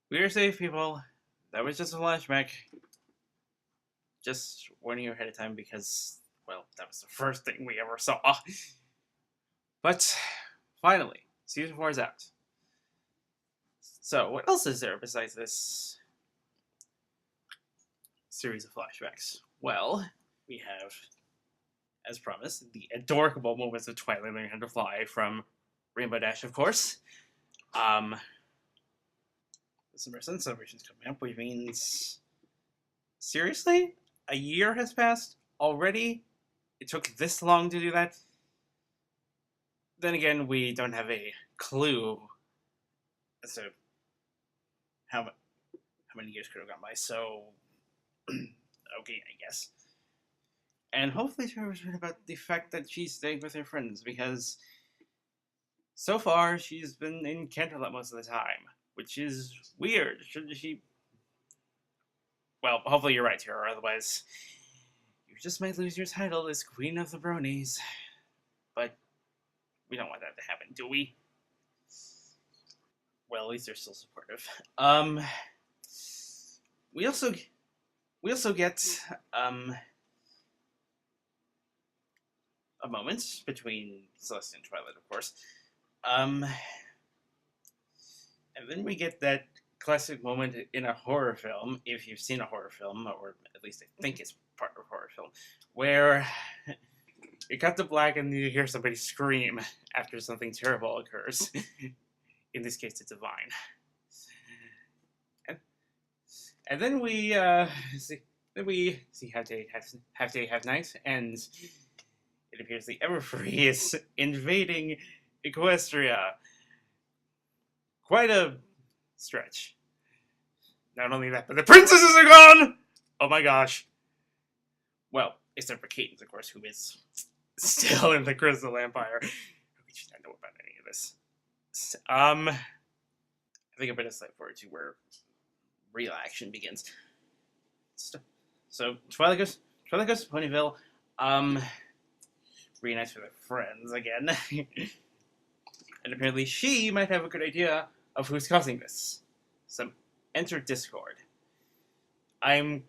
We're safe, people. That was just a flashback. Just warning you ahead of time because, well, that was the first thing we ever saw. But, finally, Season 4 is out. So, what else is there besides this series of flashbacks? Well, we have, as promised, the adorable moments of Twilight learning how to fly from Rainbow Dash, of course. The Summer Sun celebration's coming up, which means, seriously? A year has passed already? It took this long to do that? Then again, we don't have a clue as to how many years could have gone by, so okay, I guess. And hopefully she was right about the fact that she's staying with her friends, because so far she's been in Canterlot most of the time, which is weird. Shouldn't she? Well, hopefully you're right here, otherwise you just might lose your title as Queen of the Bronies. But we don't want that to happen, do we? Well, at least they're still supportive. We also get a moment between Celeste and Twilight, of course. And then we get that classic moment in a horror film, if you've seen a horror film, or at least I think it's part of a horror film, where you cut to black and you hear somebody scream after something terrible occurs. In this case, it's a vine. And then we see Half Day, Half Night, and it appears the Everfree is invading Equestria. Quite a stretch. Not only that, but the princesses are gone! Oh my gosh. Well, except for Cadence, of course, who is still in the Crystal Empire. We should not know about any of this. I think I better slide forward to where real action begins. So Twilight goes to Ponyville, reunites with her friends again. And apparently she might have a good idea of who's causing this. So enter Discord. I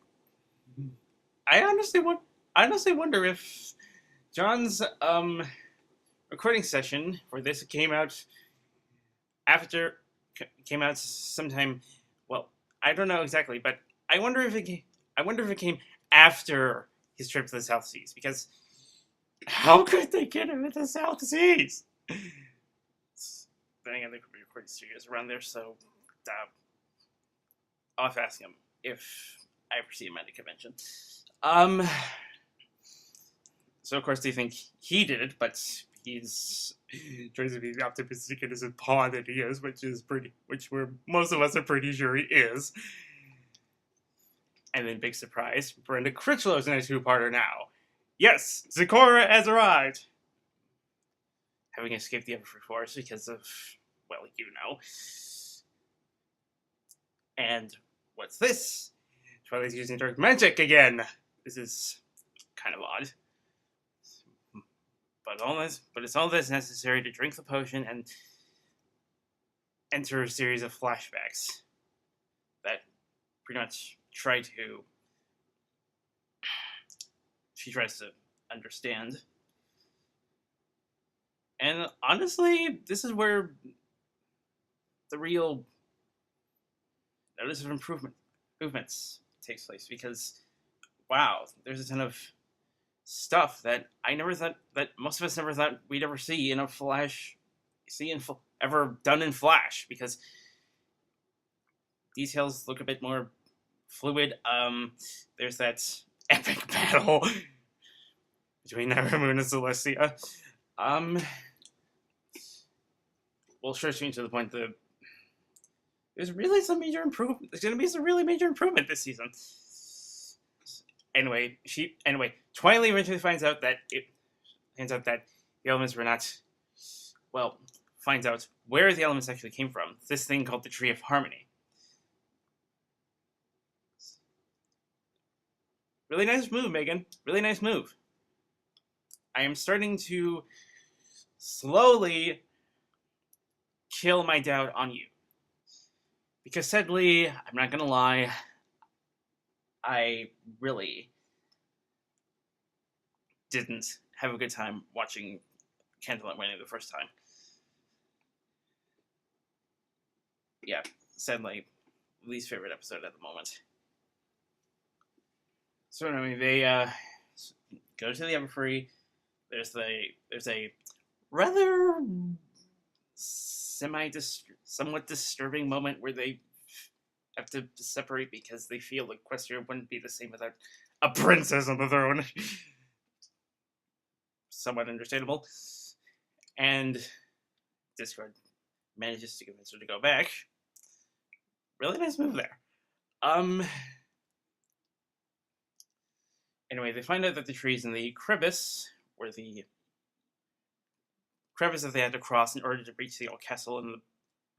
honestly wonder if John's recording session for this came out sometime. Well, I don't know exactly, but I wonder if it came after his trip to the South Seas, because how could they get him at the South Seas? Then again, they could be recording studios around there, so I'll have to ask him if I ever see him at a convention. So of course they think he did it, but he's tries to be optimistic and isn't pawn that he is, which most of us are pretty sure he is. And then, big surprise, Brenda Critchlow's in a two-parter now. Yes, Zecora has arrived! Having escaped the Everfree Forest because of, well, you know. And what's this? Twilight's using dark magic again! This is kind of odd. But it's all this necessary to drink the potion and enter a series of flashbacks that pretty much she tries to understand. And honestly, this is where the real notice of improvements takes place, because wow, there's a ton of stuff that most of us never thought we'd ever see in a ever done in Flash, because details look a bit more fluid. There's that epic battle between Naramoon and Celestia. Well, sure, to the point that there's really some major improvement. There's going to be some really major improvement this season. Anyway, Twilight eventually finds out that the elements were not, well, finds out where the elements actually came from. This thing called the Tree of Harmony. Really nice move, Megan. Really nice move. I am starting to slowly kill my doubt on you. Because sadly, I'm not gonna lie, I really didn't have a good time watching Candlelit Wedding the first time. Yeah, sadly, least favorite episode at the moment. So anyway, they go to the Everfree. There's a rather somewhat disturbing moment where they have to separate because they feel Equestria wouldn't be the same without a princess on the throne. Somewhat understandable. And Discord manages to convince her to go back. Really nice move there. Anyway, they find out that the trees in the crevice were the crevice that they had to cross in order to reach the old castle in the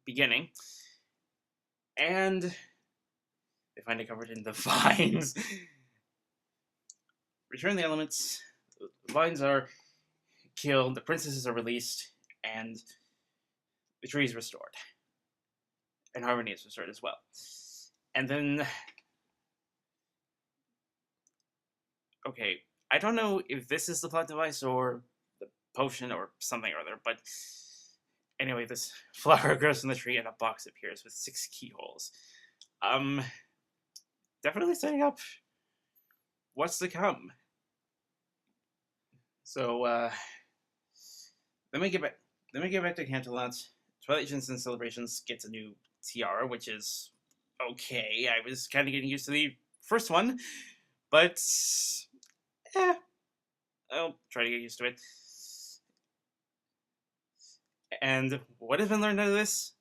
beginning. And they find it covered in the vines. Return the elements. The vines are killed, the princesses are released, and the tree is restored. And harmony is restored as well. And then... Okay, I don't know if this is the plot device or the potion or something or other, but anyway, this flower grows in the tree and a box appears with 6 keyholes. Definitely setting up what's to come. So, then we get back to Canterlot. Twilight Jensen Celebrations gets a new tiara, which is okay. I was kind of getting used to the first one, but I'll try to get used to it. And what has been learned out of this?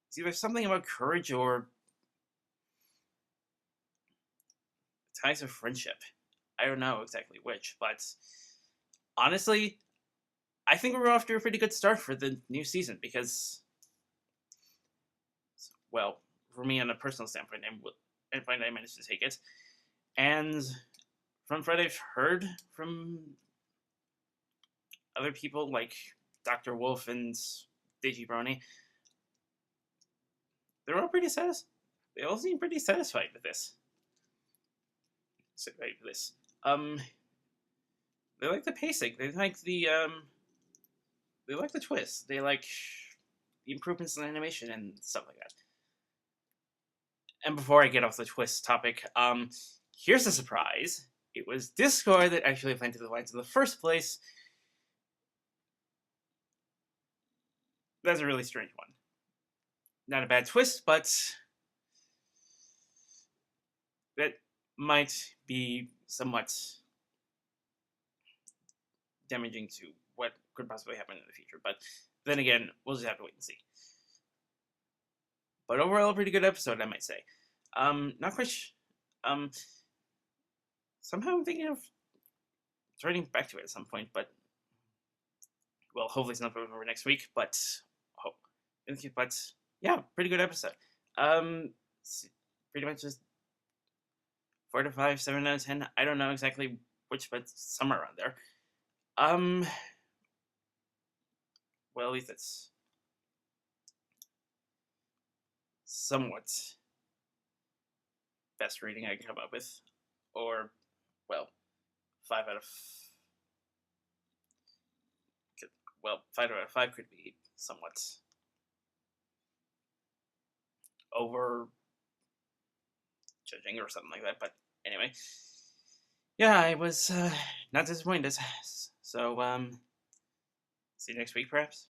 It's either something about courage or ties of friendship. I don't know exactly which, but honestly, I think we're off to a pretty good start for the new season because, well, for me on a personal standpoint, I managed to take it. And from what I've heard from other people like Dr. Wolf and Digibrony, they're all pretty satisfied. They all seem pretty satisfied with this. They like the pacing. They like the twist. They like the improvements in animation and stuff like that. And before I get off the twist topic, here's a surprise. It was Discord that actually planted the vines in the first place. That's a really strange one. Not a bad twist, but that might be somewhat damaging to what could possibly happen in the future. But then again, we'll just have to wait and see. But overall, a pretty good episode, I might say. Not quite. Somehow I'm thinking of turning back to it at some point, but well, hopefully it's not over next week. But yeah, pretty good episode. Pretty much just 4 to 5, 7 out of 10. I don't know exactly which, but somewhere around there. Well, at least it's somewhat best rating I can come up with, or well, 5 out of 5 could be somewhat over judging or something like that. But anyway, yeah, I was not disappointed. So see you next week, perhaps.